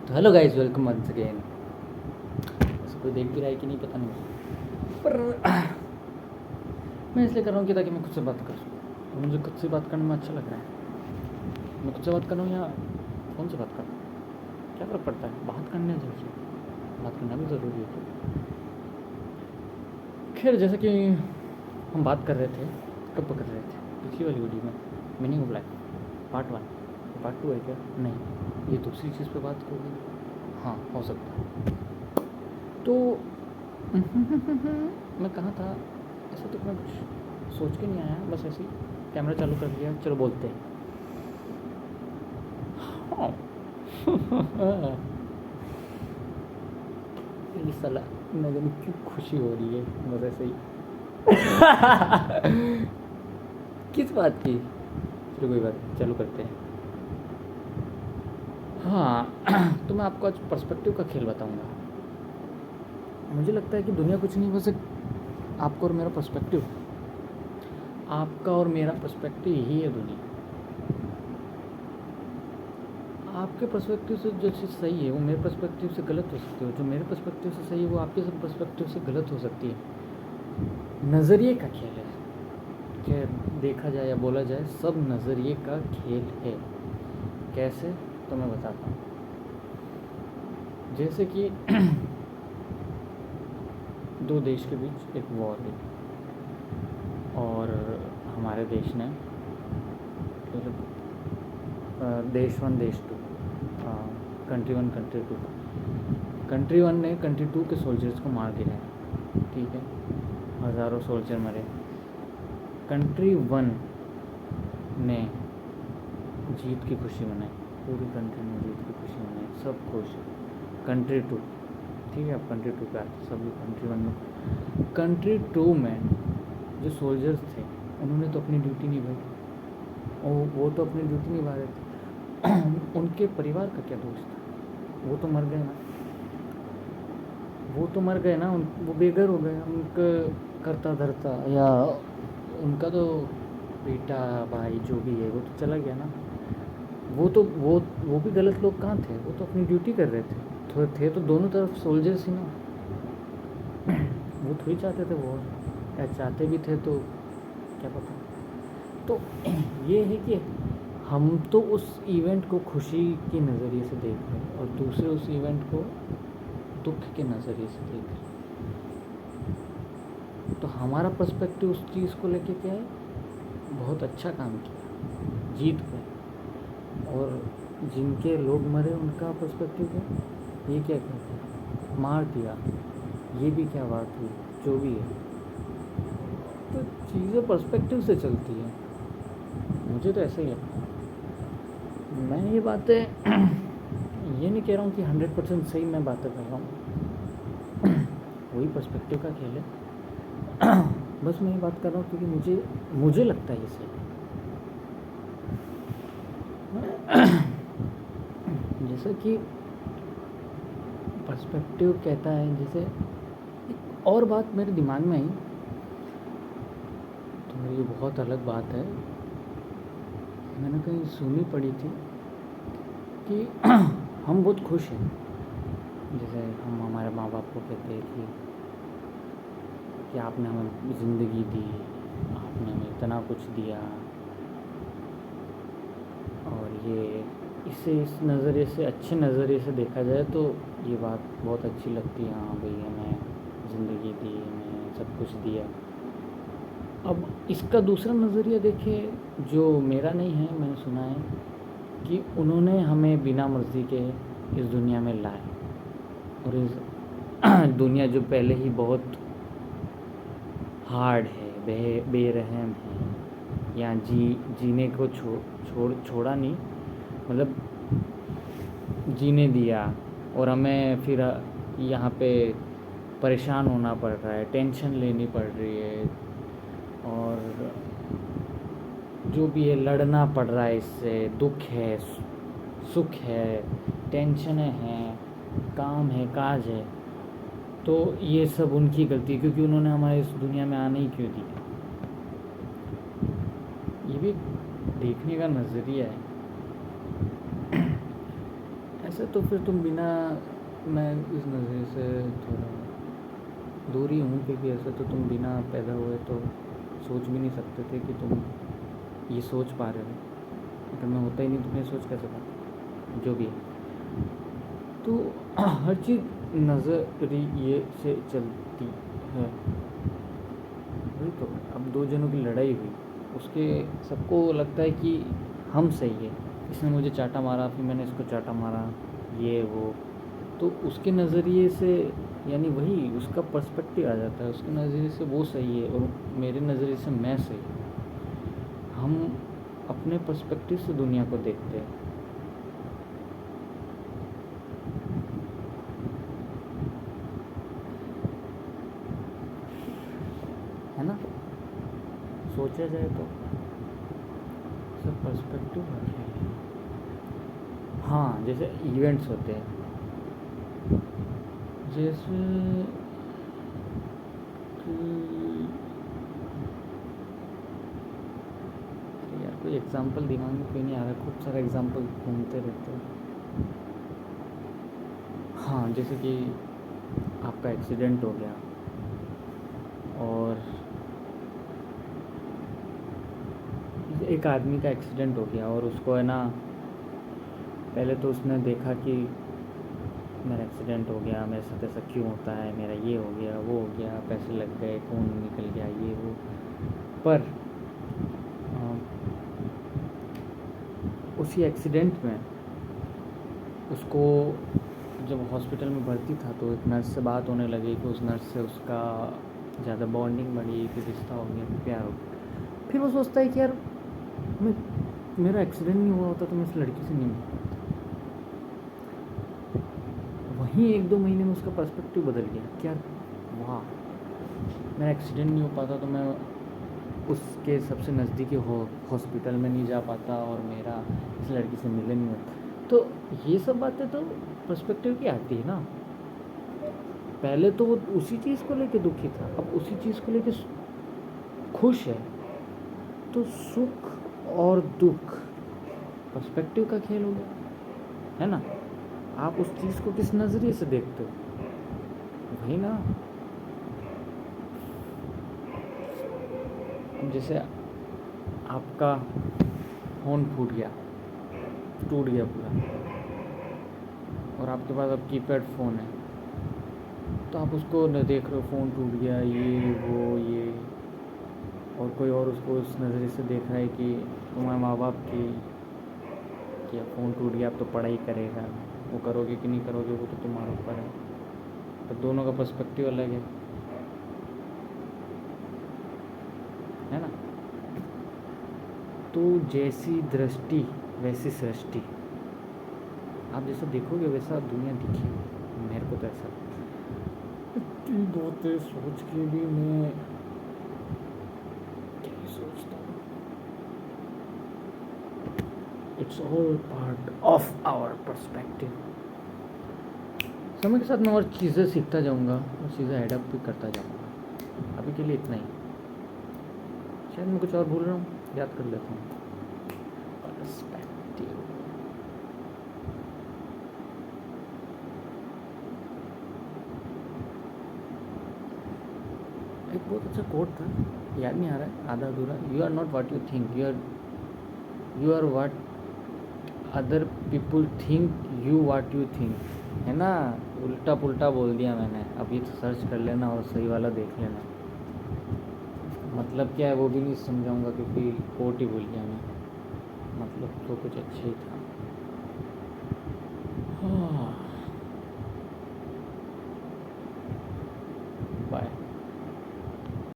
तो hello guys, welcome once again. इसको कोई देख भी रहा है कि नहीं पता नहीं, पर मैं इसलिए कर रहा हूँ कि ताकि मैं खुद से बात कर सकूँ। मुझे खुद से बात करने में अच्छा लग रहा है। मैं खुद से बात कर रहा हूँ या फ़ोन से बात कर रहा हूँ, क्या फ़र्क पड़ता है? बात करना जरूरी है, बात करना भी ज़रूरी है। खैर, जैसे कि हम बात कर रहे थे, कब कर रहे थे पिछली वाली वीडियो में, meaning of life part 1। Part 2 है क्या? नहीं, ये दूसरी चीज़ पे बात होगी। हाँ, हो सकता है। तो मैं कहाँ था? ऐसा तो मैं कुछ सोच के नहीं आया, बस ऐसे ही कैमरा चालू कर लिया, चलो बोलते हैं। हाँ। ये साला न जाने क्यों खुशी हो रही है, बस ऐसे ही। किस बात की? चलो कोई बात नहीं, चालू करते हैं। हाँ, तो मैं आपको आज पर्सपेक्टिव का खेल बताऊंगा। मुझे लगता है कि दुनिया कुछ नहीं, बस आपका और मेरा पर्सपेक्टिव। आपका और मेरा पर्सपेक्टिव ही है दुनिया। आपके पर्सपेक्टिव से जो चीज़ सही है वो मेरे पर्सपेक्टिव से गलत हो सकती है, जो मेरे पर्सपेक्टिव से सही है वो आपके सब पर्सपेक्टिव से गलत हो सकती है। नज़रिए का खेल है। क्या देखा जाए या बोला जाए, सब नज़रिए का खेल है। कैसे? तो मैं बताता हूँ। जैसे कि दो देश के बीच एक वॉर है और हमारे देश ने देश वन देश two, country one country two, country one ने कंट्री टू के सोल्जर्स को मार गिराया, ठीक है, हज़ारों सोल्जर मरे। कंट्री वन ने जीत की खुशी मनाई, पूरी कंट्री ने जीत की खुशी मनाई, सब खुश। कंट्री टू, ठीक है, अब कंट्री टू पे आते सभी। कंट्री वन में, कंट्री टू में जो सोल्जर्स थे उन्होंने तो अपनी ड्यूटी निभाई, और वो तो अपनी ड्यूटी निभा रहे थे। उनके परिवार का क्या दोष था? वो तो मर गए ना, वो तो मर गए ना, वो बेघर हो गए। उनका करता धरता या उनका तो बेटा भाई जो भी है वो तो चला गया ना। वो भी गलत लोग कहाँ थे? वो तो अपनी ड्यूटी कर रहे थे तो दोनों तरफ सोल्जर्स ही ना। वो थोड़ी चाहते थे वो, या चाहते भी थे तो क्या पता। तो ये है कि हम तो उस इवेंट को खुशी के नज़रिए से देख रहे हैं और दूसरे उस इवेंट को दुख के नज़रिए से देख रहे हैं। तो हमारा पर्सपेक्टिव उस चीज़ को लेके क्या है? बहुत अच्छा काम किया, जीत गए। और जिनके लोग मरे उनका पर्सपेक्टिव क्या? ये क्या कहते हैं? मार दिया। ये भी क्या बात हुई? जो भी है, तो चीज़ें पर्सपेक्टिव से चलती है। मुझे तो ऐसा ही लगता है। मैं ये बातें ये नहीं कह रहा हूँ कि 100% सही मैं बातें कर रहा हूँ। वही पर्सपेक्टिव का खेल है। बस मैं ये बात कर रहा हूँ क्योंकि मुझे लगता है ये सही। जैसे कि पर्सपेक्टिव कहता है, जैसे एक और बात मेरे दिमाग में आई, तो मेरी बहुत अलग बात है। मैंने कहीं सुनी पड़ी थी कि हम बहुत खुश हैं। जैसे हम हमारे माँ बाप को कहते हैं कि आपने हमें ज़िंदगी दी, आपने हमें इतना कुछ दिया, और ये इस नज़रिए से, अच्छे नज़रिए से देखा जाए तो ये बात बहुत अच्छी लगती है। हाँ भाई, हमें ज़िंदगी दी, हमें सब कुछ दिया। अब इसका दूसरा नज़रिया देखिए, जो मेरा नहीं है। मैंने सुना है कि उन्होंने हमें बिना मर्ज़ी के इस दुनिया में लाए, और इस दुनिया जो पहले ही बहुत हार्ड है, बेरहम है, या जीने को छोड़ा नहीं, मतलब जीने दिया, और हमें फिर यहाँ पे परेशान होना पड़ रहा है, टेंशन लेनी पड़ रही है, और जो भी है लड़ना पड़ रहा है इससे। दुख है, सुख है, टेंशनें हैं, काम है, काज है। तो ये सब उनकी गलती है, क्योंकि उन्होंने हमारे इस दुनिया में आने ही क्यों दिया। ये भी देखने का नज़रिया है। ऐसे तो फिर तुम बिना, मैं इस नज़रिए से थोड़ा दूर ही हूँ, क्योंकि ऐसे तो तुम बिना पैदा हुए तो सोच भी नहीं सकते थे कि तुम ये सोच पा रहे हो। अगर मैं होता ही नहीं तो मैं सोच कैसे पाता, जो भी है। तो हर चीज़ नज़रिए से चलती है। वही तो, अब दो जनों की लड़ाई हुई, उसके सबको लगता है कि हम सही है, इसने मुझे चाटा मारा, फिर मैंने इसको चाटा मारा, ये वो। तो उसके नज़रिए से, यानी वही उसका पर्सपेक्टिव आ जाता है, उसके नज़रिए से वो सही है और मेरे नज़रिए से मैं सही। हम अपने पर्सपेक्टिव से दुनिया को देखते हैं। है ना, सोचा जाए तो सब पर्सपेक्टिव है। हाँ, जैसे इवेंट्स होते हैं, जैसे कि अरे यार कोई एग्जांपल दिमाग में कोई नहीं आ रहा, खूब सारे एग्जांपल घूमते रहते हैं। हाँ, जैसे कि आपका एक्सीडेंट हो गया और एक आदमी का एक्सीडेंट हो गया और उसको है ना, पहले तो उसने देखा कि मेरा एक्सीडेंट हो गया, मेरे साथ ऐसा क्यों होता है, मेरा ये हो गया, वो हो गया, पैसे लग गए, खून निकल गया, ये वो। पर उसी एक्सीडेंट में उसको जब हॉस्पिटल में भर्ती था तो एक नर्स से बात होने लगी, कि उस नर्स से उसका ज़्यादा बॉन्डिंग बढ़ी, फिर रिश्ता हो गया, फिर प्यार हो गया। फिर वो सोचता है कि यार मेरा एक्सीडेंट नहीं हुआ होता तो मैं इस लड़की से नहीं मिलता। वहीं 1-2 महीने में उसका पर्सपेक्टिव बदल गया कि यार वाह, मेरा एक्सीडेंट नहीं हो पाता तो मैं उसके सबसे नज़दीकी हॉस्पिटल में नहीं जा पाता और मेरा इस लड़की से मिलने नहीं होता। तो ये सब बातें तो पर्सपेक्टिव की आती है ना। पहले तो वो उसी चीज़ को लेके दुखी था, अब उसी चीज़ को लेके खुश है। तो सुख और दुख पर्सपेक्टिव का खेल हो गया, है ना। आप उस चीज़ को किस नज़रिए से देखते हो, वही ना। जैसे आपका फ़ोन टूट गया पूरा, और आपके पास अब कीपैड फ़ोन है, तो आप उसको न देख रहे हो, फ़ोन टूट गया, ये वो ये, और कोई और उसको उस नज़रिए से देख रहा है कि तुम्हारे माँ बाप की कि फ़ोन टूट गया, अब तो पढ़ाई करेगा, वो करोगे कि नहीं करोगे वो तो तुम्हारे ऊपर है। तो दोनों का पर्सपेक्टिव अलग है ना। तो जैसी दृष्टि वैसी सृष्टि, आप जैसा देखोगे वैसा दुनिया दिखेगी। मेरे को तो ऐसा इतनी बातें सोच के भी मैं क्या ही सोचता हूँ। It's all part of our perspective. समय के साथ मैं और चीज़ें सीखता जाऊँगा और चीज़ें एडप्ट भी करता जाऊँगा। अभी के लिए इतना ही, शायद मैं कुछ और भूल रहा हूँ, याद कर लेता हूँ। पर्सपेक्टिव, एक बहुत अच्छा कोट था, याद नहीं आ रहा है, आधा अधूरा। You are not what you think, you are what other people think you what you think. है ना, उल्टा पुल्टा बोल दिया मैंने, अभी तो सर्च कर लेना और सही वाला देख लेना। मतलब क्या है वो भी नहीं समझाऊंगा, क्योंकि कोट ही भूल गया मैं। मतलब तो कुछ अच्छा ही था। हाँ।